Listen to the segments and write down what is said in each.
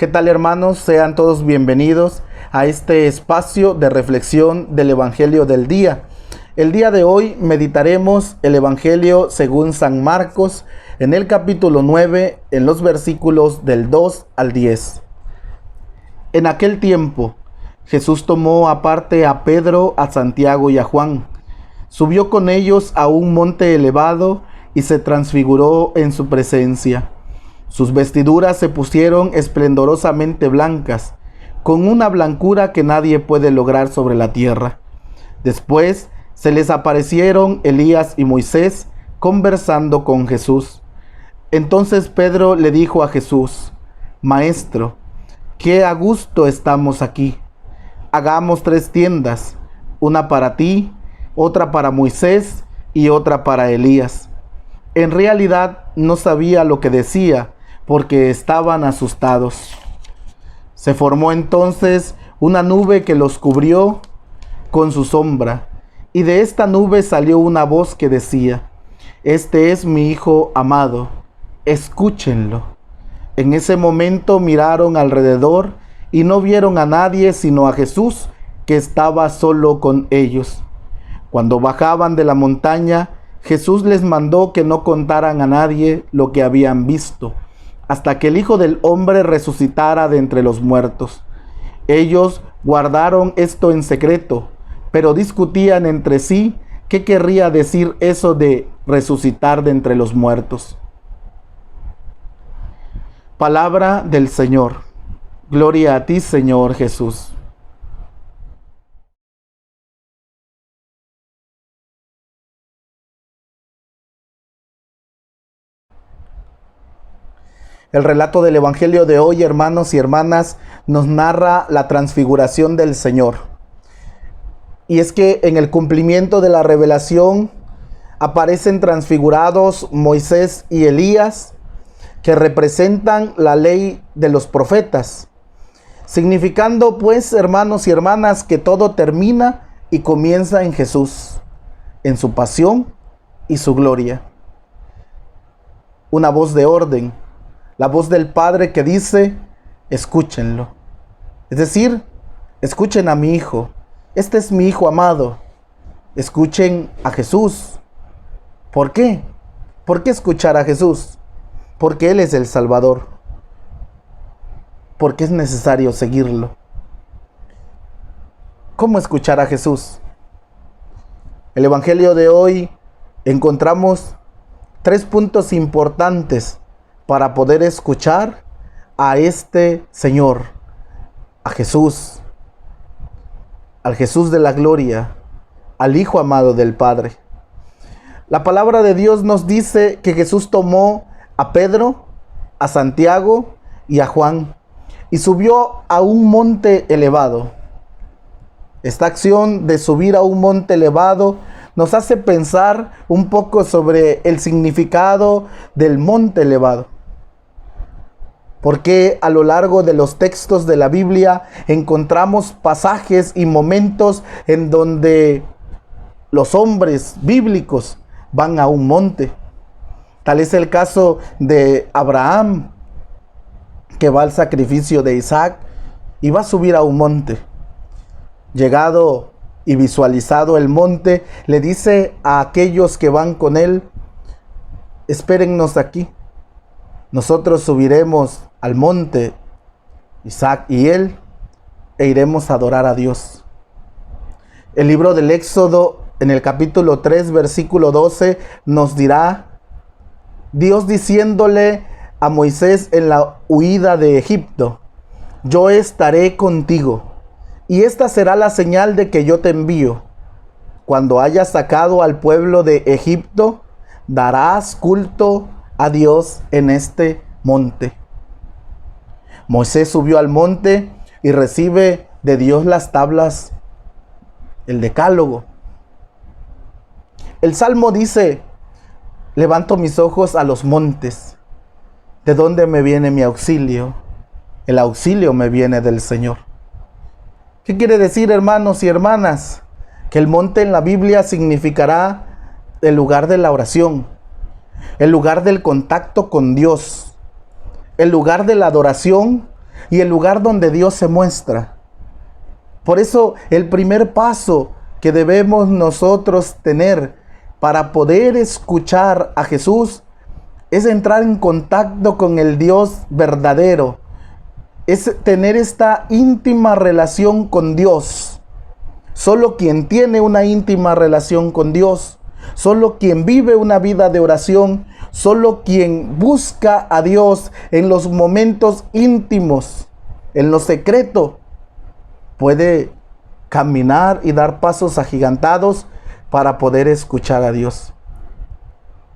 ¿Qué tal, hermanos? Sean todos bienvenidos a este espacio de reflexión del Evangelio del día. El día de hoy meditaremos el Evangelio según San Marcos en el capítulo 9, en los versículos del 2 al 10. En aquel tiempo, Jesús tomó aparte a Pedro, a Santiago y a Juan. Subió con ellos a un monte elevado y se transfiguró en su presencia. Sus vestiduras se pusieron esplendorosamente blancas, con una blancura que nadie puede lograr sobre la tierra. Después se les aparecieron Elías y Moisés conversando con Jesús. Entonces Pedro le dijo a Jesús: Maestro, qué a gusto estamos aquí. Hagamos 3 tiendas, una para ti, otra para Moisés y otra para Elías. En realidad no sabía lo que decía, porque estaban asustados. Se formó entonces una nube que los cubrió con su sombra, y de esta nube salió una voz que decía: Este es mi Hijo amado, escúchenlo. En ese momento miraron alrededor y no vieron a nadie sino a Jesús, que estaba solo con ellos. Cuando bajaban de la montaña, Jesús les mandó que no contaran a nadie lo que habían visto, hasta que el Hijo del Hombre resucitara de entre los muertos. Ellos guardaron esto en secreto, pero discutían entre sí qué querría decir eso de resucitar de entre los muertos. Palabra del Señor. Gloria a ti, Señor Jesús. El relato del Evangelio de hoy, hermanos y hermanas, nos narra la transfiguración del Señor. Y es que en el cumplimiento de la revelación aparecen transfigurados Moisés y Elías, que representan la ley de los profetas, significando pues, hermanos y hermanas, que todo termina y comienza en Jesús, en su pasión y su gloria. Una voz de orden, la voz del Padre que dice: escúchenlo. Es decir, escuchen a mi Hijo. Este es mi Hijo amado. Escuchen a Jesús. ¿Por qué? ¿Por qué escuchar a Jesús? Porque Él es el Salvador. Porque es necesario seguirlo. ¿Cómo escuchar a Jesús? El Evangelio de hoy encontramos 3 puntos importantes para poder escuchar a este Señor, a Jesús, al Jesús de la gloria, al Hijo amado del Padre. La palabra de Dios nos dice que Jesús tomó a Pedro, a Santiago y a Juan y subió a un monte elevado. Esta acción de subir a un monte elevado nos hace pensar un poco sobre el significado del monte elevado. Porque a lo largo de los textos de la Biblia encontramos pasajes y momentos en donde los hombres bíblicos van a un monte. Tal es el caso de Abraham, que va al sacrificio de Isaac y va a subir a un monte. Llegado y visualizado el monte, le dice a aquellos que van con él: espérennos aquí. Nosotros subiremos al monte, Isaac y él, e iremos a adorar a Dios. El libro del Éxodo, en el capítulo 3, versículo 12, nos dirá Dios diciéndole a Moisés en la huida de Egipto: yo estaré contigo, y esta será la señal de que yo te envío. Cuando hayas sacado al pueblo de Egipto, darás culto a Dios en este monte. Moisés subió al monte y recibe de Dios las tablas, el decálogo. El Salmo dice: levanto mis ojos a los montes. ¿De dónde me viene mi auxilio? El auxilio me viene del Señor. ¿Qué quiere decir, hermanos y hermanas? Que el monte en la Biblia significará el lugar de la oración, el lugar del contacto con Dios, el lugar de la adoración, y el lugar donde Dios se muestra. Por eso el primer paso que debemos nosotros tener para poder escuchar a Jesús es entrar en contacto con el Dios verdadero. Es tener esta íntima relación con Dios. Solo quien tiene una íntima relación con Dios, solo quien vive una vida de oración, solo quien busca a Dios en los momentos íntimos, en lo secreto, puede caminar y dar pasos agigantados para poder escuchar a Dios.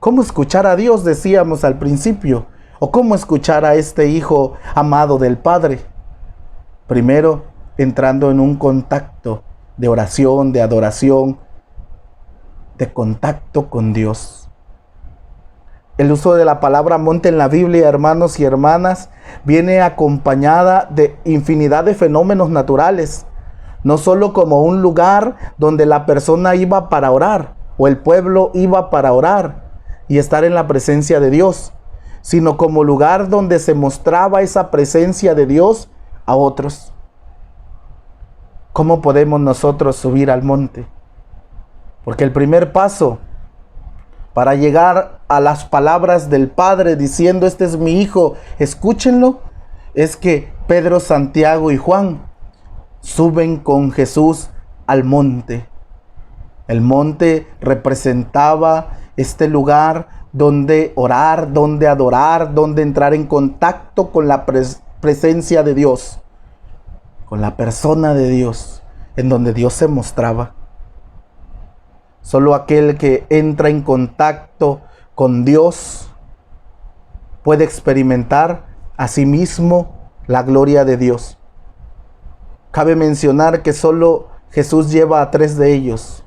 ¿Cómo escuchar a Dios? Decíamos al principio. ¿O cómo escuchar a este Hijo amado del Padre? Primero, entrando en un contacto de oración, de adoración, de contacto con Dios. El uso de la palabra monte en la Biblia, hermanos y hermanas, viene acompañada de infinidad de fenómenos naturales. No solo como un lugar donde la persona iba para orar, o el pueblo iba para orar y estar en la presencia de Dios, sino como lugar donde se mostraba esa presencia de Dios a otros. ¿Cómo podemos nosotros subir al monte? Porque el primer paso para llegar a las palabras del Padre diciendo, este es mi Hijo, escúchenlo, es que Pedro, Santiago y Juan suben con Jesús al monte. El monte representaba este lugar donde orar, donde adorar, donde entrar en contacto con la presencia de Dios, con la persona de Dios, en donde Dios se mostraba. Solo aquel que entra en contacto con Dios puede experimentar a sí mismo la gloria de Dios. Cabe mencionar que solo Jesús lleva a 3 de ellos: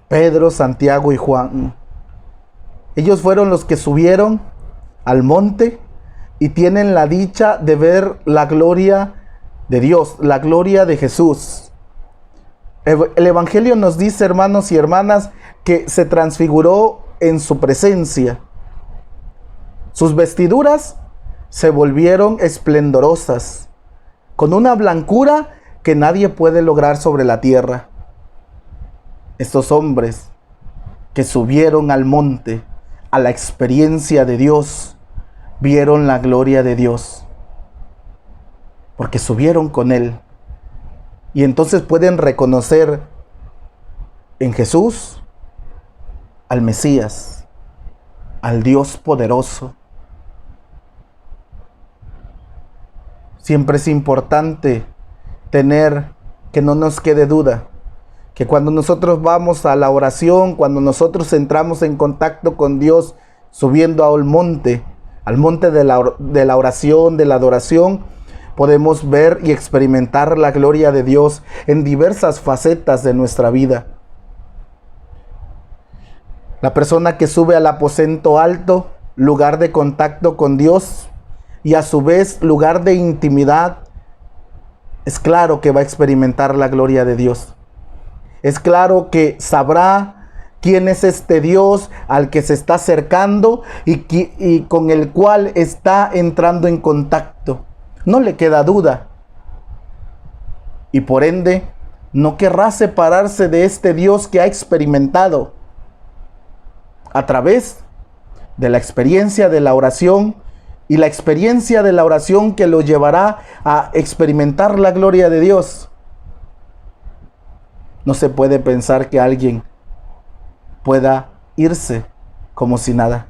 Pedro, Santiago y Juan. Ellos fueron los que subieron al monte y tienen la dicha de ver la gloria de Dios, la gloria de Jesús. El Evangelio nos dice, hermanos y hermanas, que se transfiguró en su presencia. Sus vestiduras se volvieron esplendorosas, con una blancura que nadie puede lograr sobre la tierra. Estos hombres que subieron al monte, a la experiencia de Dios, vieron la gloria de Dios, porque subieron con Él. Y entonces pueden reconocer en Jesús al Mesías, al Dios poderoso. Siempre es importante tener que no nos quede duda que cuando nosotros vamos a la oración, cuando nosotros entramos en contacto con Dios, subiendo al monte de la oración, de la adoración, podemos ver y experimentar la gloria de Dios en diversas facetas de nuestra vida. La persona que sube al aposento alto, lugar de contacto con Dios, y a su vez lugar de intimidad, es claro que va a experimentar la gloria de Dios. Es claro que sabrá quién es este Dios al que se está acercando y con el cual está entrando en contacto. No le queda duda. Y por ende, no querrá separarse de este Dios que ha experimentado a través de la experiencia de la oración, y la experiencia de la oración que lo llevará a experimentar la gloria de Dios. No se puede pensar que alguien pueda irse como si nada.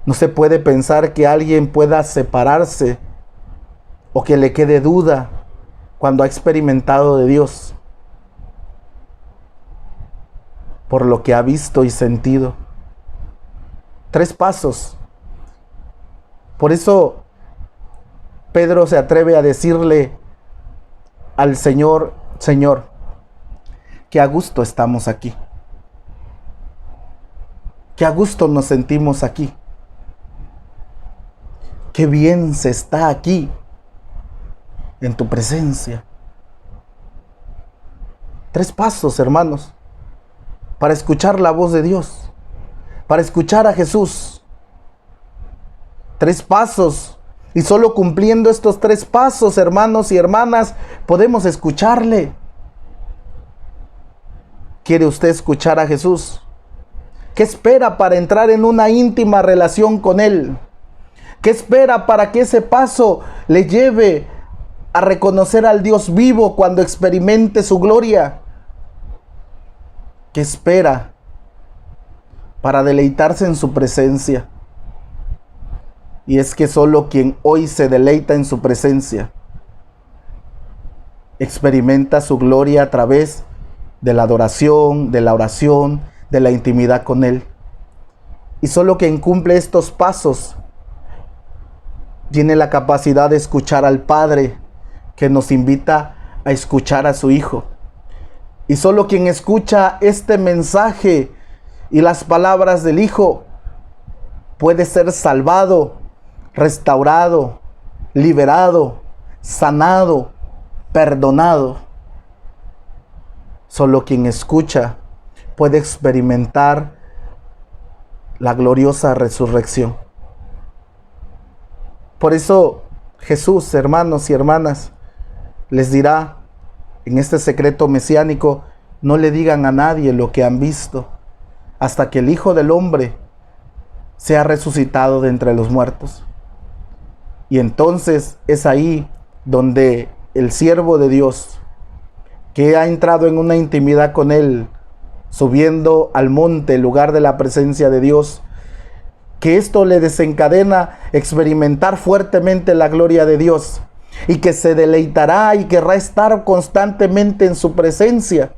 No se puede pensar que alguien pueda separarse o que le quede duda cuando ha experimentado de Dios por lo que ha visto y sentido. 3 pasos. Por eso Pedro se atreve a decirle al Señor: Señor, qué a gusto estamos aquí. Qué a gusto nos sentimos aquí. Qué bien se está aquí, en tu presencia. 3 pasos, hermanos, para escuchar la voz de Dios, para escuchar a Jesús. 3 pasos Y solo cumpliendo estos 3 pasos, hermanos y hermanas, podemos escucharle. ¿Quiere usted escuchar a Jesús? ¿Qué espera para entrar en una íntima relación con Él? ¿Qué espera para que ese paso le lleve a reconocer al Dios vivo cuando experimente su gloria? ¿Qué espera para deleitarse en su presencia? Y es que solo quien hoy se deleita en su presencia experimenta su gloria a través de la adoración, de la oración, de la intimidad con Él. Y solo quien cumple estos pasos tiene la capacidad de escuchar al Padre, que nos invita a escuchar a su Hijo. Y solo quien escucha este mensaje y las palabras del Hijo puede ser salvado, restaurado, liberado, sanado, perdonado. Solo quien escucha puede experimentar la gloriosa resurrección. Por eso Jesús, hermanos y hermanas, les dirá en este secreto mesiánico: no le digan a nadie lo que han visto, hasta que el Hijo del Hombre sea resucitado de entre los muertos. Y entonces es ahí donde el siervo de Dios, que ha entrado en una intimidad con Él, subiendo al monte, el lugar de la presencia de Dios, que esto le desencadena experimentar fuertemente la gloria de Dios, y que se deleitará y querrá estar constantemente en su presencia.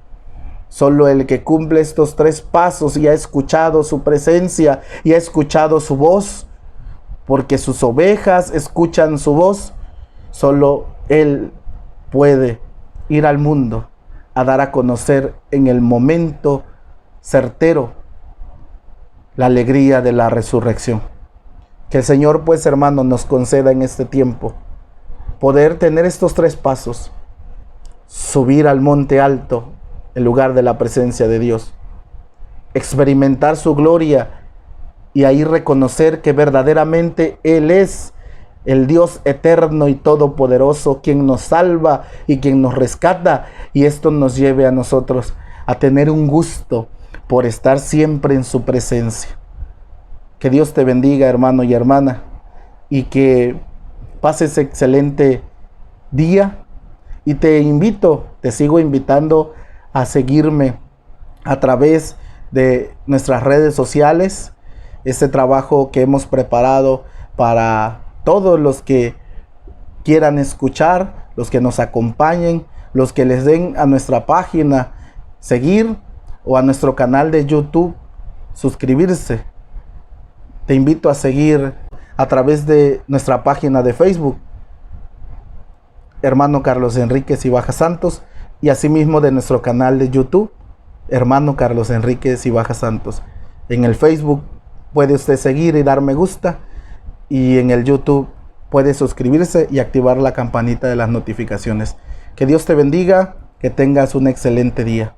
Solo el que cumple estos 3 pasos y ha escuchado su presencia y ha escuchado su voz, porque sus ovejas escuchan su voz, solo Él puede ir al mundo a dar a conocer en el momento certero la alegría de la resurrección. Que el Señor, pues, hermano, nos conceda en este tiempo poder tener estos 3 pasos: subir al monte alto, el lugar de la presencia de Dios, experimentar su gloria y ahí reconocer que verdaderamente Él es el Dios eterno y todopoderoso, quien nos salva y quien nos rescata, y esto nos lleve a nosotros a tener un gusto por estar siempre en su presencia. Que Dios te bendiga, hermano y hermana, y que pases excelente día. Y te sigo invitando a seguirme a través de nuestras redes sociales, este trabajo que hemos preparado para todos los que quieran escuchar, los que nos acompañen, los que les den a nuestra página seguir o a nuestro canal de YouTube suscribirse. Te invito a seguir a través de nuestra página de Facebook, Hermano Carlos Enríquez y Baja Santos, y asimismo de nuestro canal de YouTube, Hermano Carlos Enríquez y Baja Santos. En el Facebook puede usted seguir y dar me gusta, y en el YouTube puede suscribirse y activar la campanita de las notificaciones. Que Dios te bendiga, que tengas un excelente día.